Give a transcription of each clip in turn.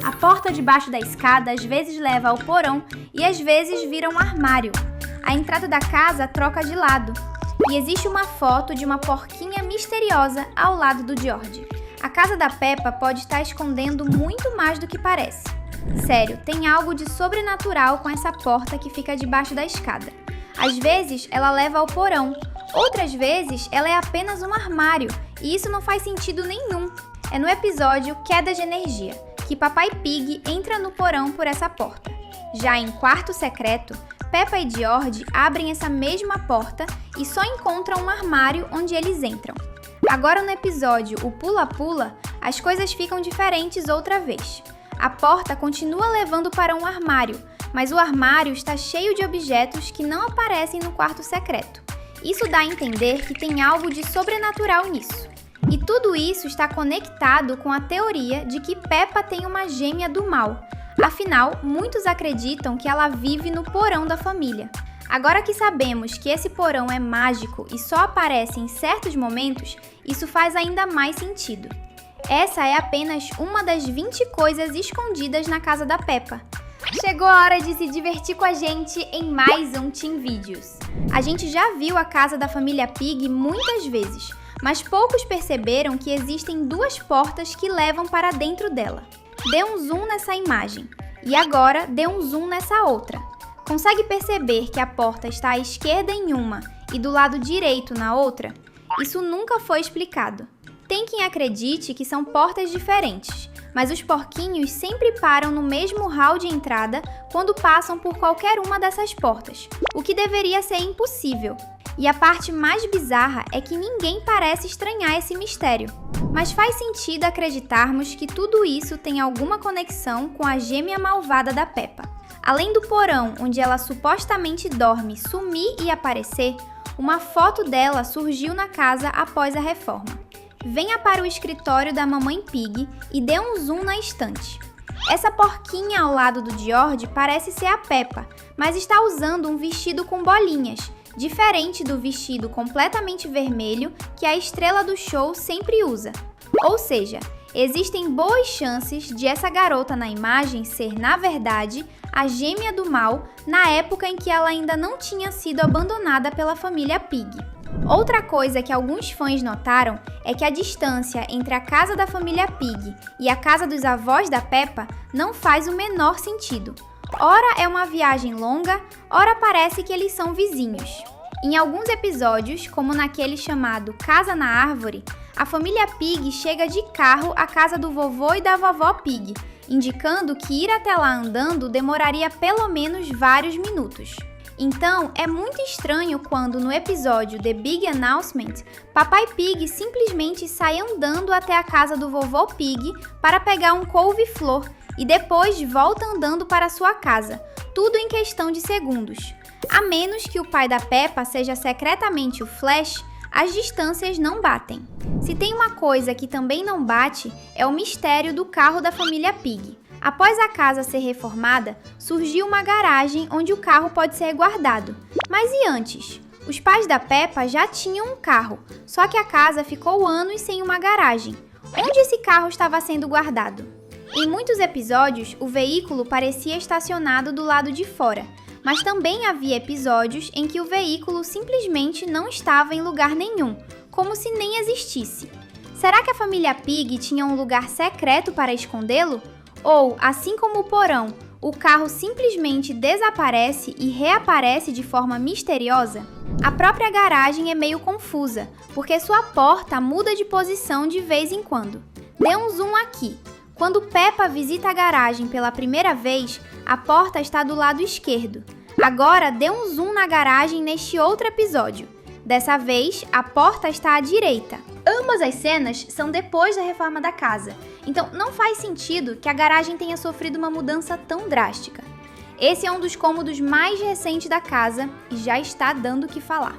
A porta debaixo da escada às vezes leva ao porão e às vezes vira um armário. A entrada da casa troca de lado. E existe uma foto de uma porquinha misteriosa ao lado do George. A casa da Peppa pode estar escondendo muito mais do que parece. Sério, tem algo de sobrenatural com essa porta que fica debaixo da escada. Às vezes ela leva ao porão, outras vezes ela é apenas um armário, e isso não faz sentido nenhum. É no episódio Queda de Energia, que Papai Pig entra no porão por essa porta. Já em Quarto Secreto, Peppa e George abrem essa mesma porta e só encontram um armário onde eles entram. Agora no episódio O Pula-Pula, as coisas ficam diferentes outra vez. A porta continua levando para um armário, mas o armário está cheio de objetos que não aparecem no quarto secreto. Isso dá a entender que tem algo de sobrenatural nisso. E tudo isso está conectado com a teoria de que Peppa tem uma gêmea do mal. Afinal, muitos acreditam que ela vive no porão da família. Agora que sabemos que esse porão é mágico e só aparece em certos momentos, isso faz ainda mais sentido. Essa é apenas uma das 20 coisas escondidas na casa da Peppa. Chegou a hora de se divertir com a gente em mais um Teen Vídeos. A gente já viu a casa da família Pig muitas vezes, mas poucos perceberam que existem duas portas que levam para dentro dela. Dê um zoom nessa imagem e agora dê um zoom nessa outra. Consegue perceber que a porta está à esquerda em uma e do lado direito na outra? Isso nunca foi explicado. Tem quem acredite que são portas diferentes, mas os porquinhos sempre param no mesmo hall de entrada quando passam por qualquer uma dessas portas, o que deveria ser impossível. E a parte mais bizarra é que ninguém parece estranhar esse mistério. Mas faz sentido acreditarmos que tudo isso tem alguma conexão com a gêmea malvada da Peppa. Além do porão onde ela supostamente dorme sumir e aparecer, uma foto dela surgiu na casa após a reforma. Venha para o escritório da Mamãe Pig e dê um zoom na estante. Essa porquinha ao lado do George parece ser a Peppa, mas está usando um vestido com bolinhas, diferente do vestido completamente vermelho que a estrela do show sempre usa. Ou seja, existem boas chances de essa garota na imagem ser, na verdade, a gêmea do mal na época em que ela ainda não tinha sido abandonada pela família Pig. Outra coisa que alguns fãs notaram é que a distância entre a casa da família Pig e a casa dos avós da Peppa não faz o menor sentido. Ora é uma viagem longa, ora parece que eles são vizinhos. Em alguns episódios, como naquele chamado Casa na Árvore, a família Pig chega de carro à casa do vovô e da vovó Pig, indicando que ir até lá andando demoraria pelo menos vários minutos. Então, é muito estranho quando, no episódio The Big Announcement, Papai Pig simplesmente sai andando até a casa do vovô Pig para pegar um couve-flor e depois volta andando para sua casa, tudo em questão de segundos. A menos que o pai da Peppa seja secretamente o Flash, as distâncias não batem. Se tem uma coisa que também não bate, é o mistério do carro da família Pig. Após a casa ser reformada, surgiu uma garagem onde o carro pode ser guardado. Mas e antes? Os pais da Peppa já tinham um carro, só que a casa ficou anos sem uma garagem. Onde esse carro estava sendo guardado? Em muitos episódios, o veículo parecia estacionado do lado de fora, mas também havia episódios em que o veículo simplesmente não estava em lugar nenhum, como se nem existisse. Será que a família Pig tinha um lugar secreto para escondê-lo? Ou, assim como o porão, o carro simplesmente desaparece e reaparece de forma misteriosa? A própria garagem é meio confusa, porque sua porta muda de posição de vez em quando. Dê um zoom aqui. Quando Peppa visita a garagem pela primeira vez, a porta está do lado esquerdo. Agora dê um zoom na garagem neste outro episódio. Dessa vez, a porta está à direita. Ambas as cenas são depois da reforma da casa, então não faz sentido que a garagem tenha sofrido uma mudança tão drástica. Esse é um dos cômodos mais recentes da casa e já está dando o que falar.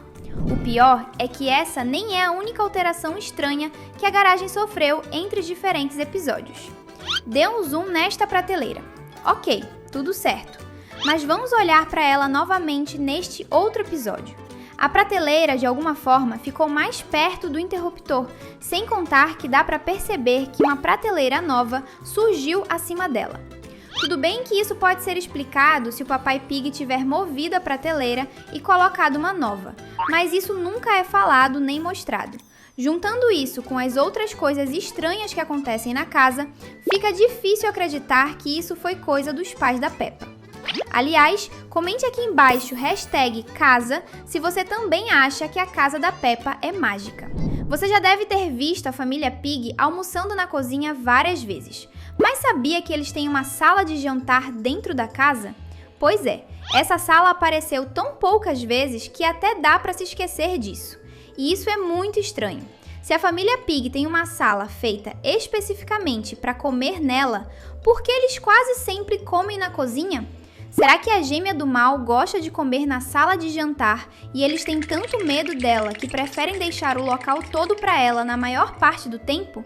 O pior é que essa nem é a única alteração estranha que a garagem sofreu entre os diferentes episódios. Dê um zoom nesta prateleira. Ok, tudo certo. Mas vamos olhar para ela novamente neste outro episódio. A prateleira, de alguma forma, ficou mais perto do interruptor, sem contar que dá para perceber que uma prateleira nova surgiu acima dela. Tudo bem que isso pode ser explicado se o Papai Pig tiver movido a prateleira e colocado uma nova, mas isso nunca é falado nem mostrado. Juntando isso com as outras coisas estranhas que acontecem na casa, fica difícil acreditar que isso foi coisa dos pais da Peppa. Aliás, comente aqui embaixo #casa se você também acha que a casa da Peppa é mágica. Você já deve ter visto a família Pig almoçando na cozinha várias vezes, mas sabia que eles têm uma sala de jantar dentro da casa? Pois é, essa sala apareceu tão poucas vezes que até dá para se esquecer disso. E isso é muito estranho. Se a família Pig tem uma sala feita especificamente para comer nela, por que eles quase sempre comem na cozinha? Será que a gêmea do mal gosta de comer na sala de jantar e eles têm tanto medo dela que preferem deixar o local todo para ela na maior parte do tempo?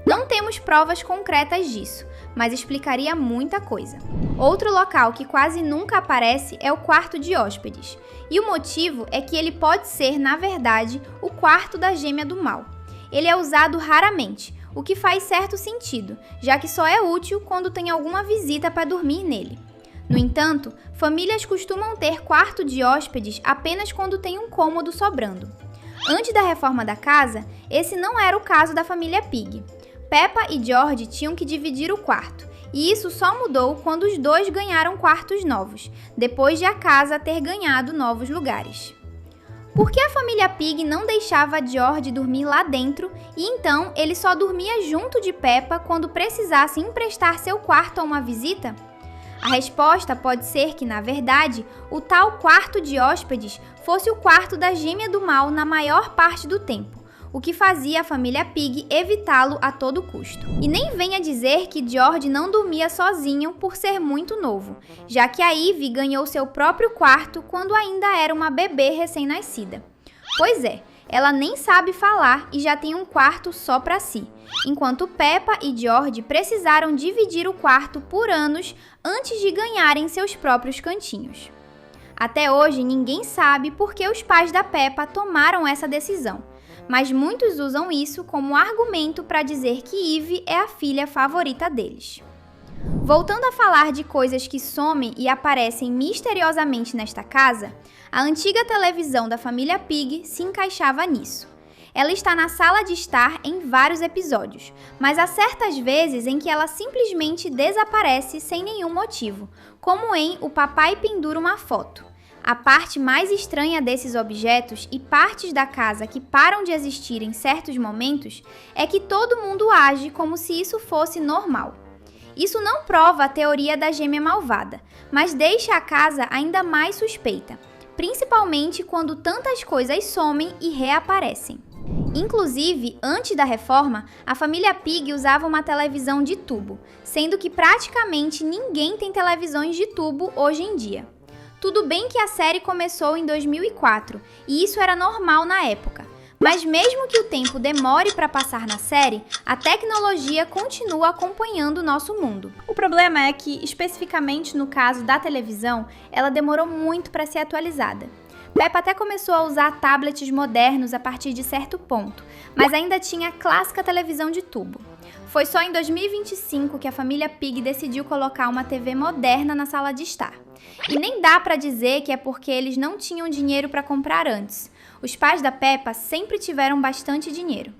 Não temos provas concretas disso, mas explicaria muita coisa. Outro local que quase nunca aparece é o quarto de hóspedes, e o motivo é que ele pode ser, na verdade, o quarto da gêmea do mal. Ele é usado raramente, o que faz certo sentido, já que só é útil quando tem alguma visita para dormir nele. No entanto, famílias costumam ter quarto de hóspedes apenas quando tem um cômodo sobrando. Antes da reforma da casa, esse não era o caso da família Pig. Peppa e George tinham que dividir o quarto, e isso só mudou quando os dois ganharam quartos novos, depois de a casa ter ganhado novos lugares. Por que a família Pig não deixava George dormir lá dentro e então ele só dormia junto de Peppa quando precisasse emprestar seu quarto a uma visita? A resposta pode ser que, na verdade, o tal quarto de hóspedes fosse o quarto da gêmea do mal na maior parte do tempo, o que fazia a família Pig evitá-lo a todo custo. E nem venha dizer que George não dormia sozinho por ser muito novo, já que a Ivy ganhou seu próprio quarto quando ainda era uma bebê recém-nascida. Pois é, ela nem sabe falar e já tem um quarto só para si, enquanto Peppa e George precisaram dividir o quarto por anos antes de ganharem seus próprios cantinhos. Até hoje, ninguém sabe por que os pais da Peppa tomaram essa decisão, mas muitos usam isso como argumento para dizer que Ivy é a filha favorita deles. Voltando a falar de coisas que somem e aparecem misteriosamente nesta casa, a antiga televisão da família Pig se encaixava nisso. Ela está na sala de estar em vários episódios, mas há certas vezes em que ela simplesmente desaparece sem nenhum motivo, como em O Papai Pendura uma Foto. A parte mais estranha desses objetos e partes da casa que param de existir em certos momentos é que todo mundo age como se isso fosse normal. Isso não prova a teoria da gêmea malvada, mas deixa a casa ainda mais suspeita, principalmente quando tantas coisas somem e reaparecem. Inclusive, antes da reforma, a família Pig usava uma televisão de tubo, sendo que praticamente ninguém tem televisões de tubo hoje em dia. Tudo bem que a série começou em 2004, e isso era normal na época. Mas mesmo que o tempo demore para passar na série, a tecnologia continua acompanhando o nosso mundo. O problema é que, especificamente no caso da televisão, ela demorou muito para ser atualizada. Peppa até começou a usar tablets modernos a partir de certo ponto, mas ainda tinha a clássica televisão de tubo. Foi só em 2025 que a família Pig decidiu colocar uma TV moderna na sala de estar. E nem dá para dizer que é porque eles não tinham dinheiro para comprar antes. Os pais da Peppa sempre tiveram bastante dinheiro.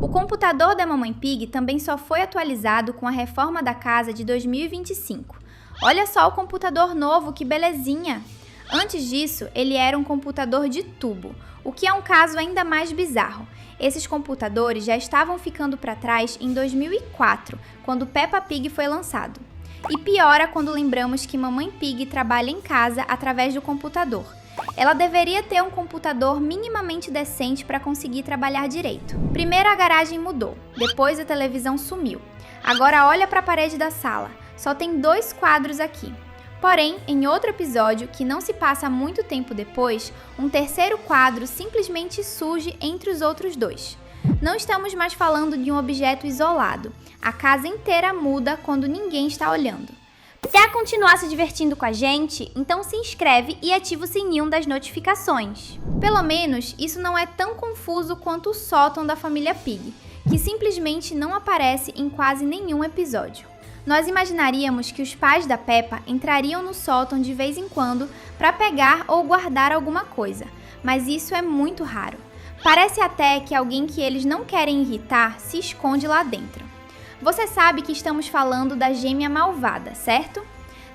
O computador da Mamãe Pig também só foi atualizado com a reforma da casa de 2025. Olha só o computador novo, que belezinha! Antes disso, ele era um computador de tubo, o que é um caso ainda mais bizarro. Esses computadores já estavam ficando para trás em 2004, quando Peppa Pig foi lançado. E piora quando lembramos que Mamãe Pig trabalha em casa através do computador. Ela deveria ter um computador minimamente decente para conseguir trabalhar direito. Primeiro a garagem mudou, depois a televisão sumiu. Agora olha para a parede da sala, só tem 2 quadros aqui. Porém, em outro episódio, que não se passa muito tempo depois, um terceiro quadro simplesmente surge entre os outros 2. Não estamos mais falando de um objeto isolado. A casa inteira muda quando ninguém está olhando. Quer continuar se divertindo com a gente? Então se inscreve e ativa o sininho das notificações. Pelo menos isso não é tão confuso quanto o sótão da família Pig, que simplesmente não aparece em quase nenhum episódio. Nós imaginaríamos que os pais da Peppa entrariam no sótão de vez em quando para pegar ou guardar alguma coisa, mas isso é muito raro. Parece até que alguém que eles não querem irritar se esconde lá dentro. Você sabe que estamos falando da gêmea malvada, certo?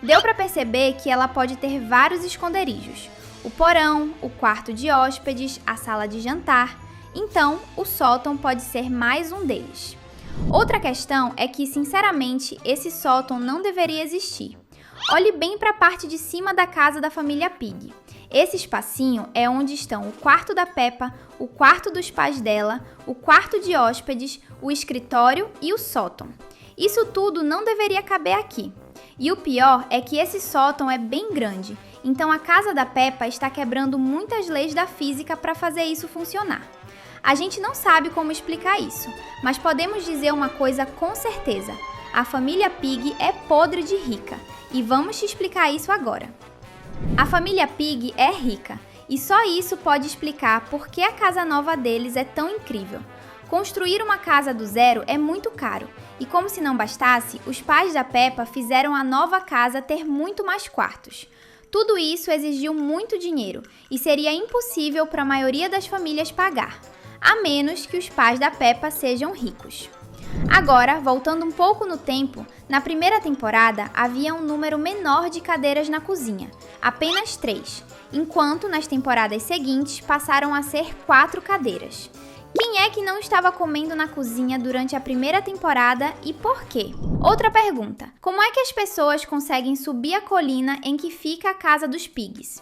Deu para perceber que ela pode ter vários esconderijos. O porão, o quarto de hóspedes, a sala de jantar. Então, o sótão pode ser mais um deles. Outra questão é que, sinceramente, esse sótão não deveria existir. Olhe bem para a parte de cima da casa da família Pig. Esse espacinho é onde estão o quarto da Peppa, o quarto dos pais dela, o quarto de hóspedes, o escritório e o sótão. Isso tudo não deveria caber aqui. E o pior é que esse sótão é bem grande, então a casa da Peppa está quebrando muitas leis da física para fazer isso funcionar. A gente não sabe como explicar isso, mas podemos dizer uma coisa com certeza: a família Pig é podre de rica, e vamos te explicar isso agora. A família Pig é rica, e só isso pode explicar por que a casa nova deles é tão incrível. Construir uma casa do zero é muito caro, e como se não bastasse, os pais da Peppa fizeram a nova casa ter muito mais quartos. Tudo isso exigiu muito dinheiro, e seria impossível para a maioria das famílias pagar, a menos que os pais da Peppa sejam ricos. Agora, voltando um pouco no tempo, na primeira temporada havia um número menor de cadeiras na cozinha, apenas 3, enquanto nas temporadas seguintes passaram a ser 4 cadeiras. Quem é que não estava comendo na cozinha durante a primeira temporada e por quê? Outra pergunta: como é que as pessoas conseguem subir a colina em que fica a casa dos Pigs?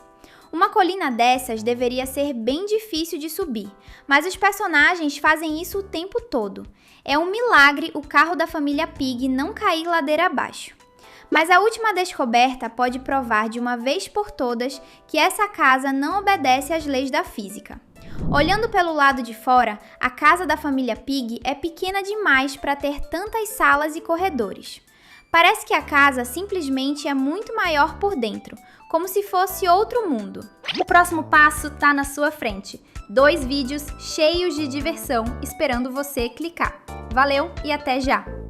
Uma colina dessas deveria ser bem difícil de subir, mas os personagens fazem isso o tempo todo. É um milagre o carro da família Pig não cair ladeira abaixo. Mas a última descoberta pode provar de uma vez por todas que essa casa não obedece às leis da física. Olhando pelo lado de fora, a casa da família Pig é pequena demais para ter tantas salas e corredores. Parece que a casa simplesmente é muito maior por dentro, como se fosse outro mundo. O próximo passo está na sua frente. 2 vídeos cheios de diversão esperando você clicar. Valeu e até já!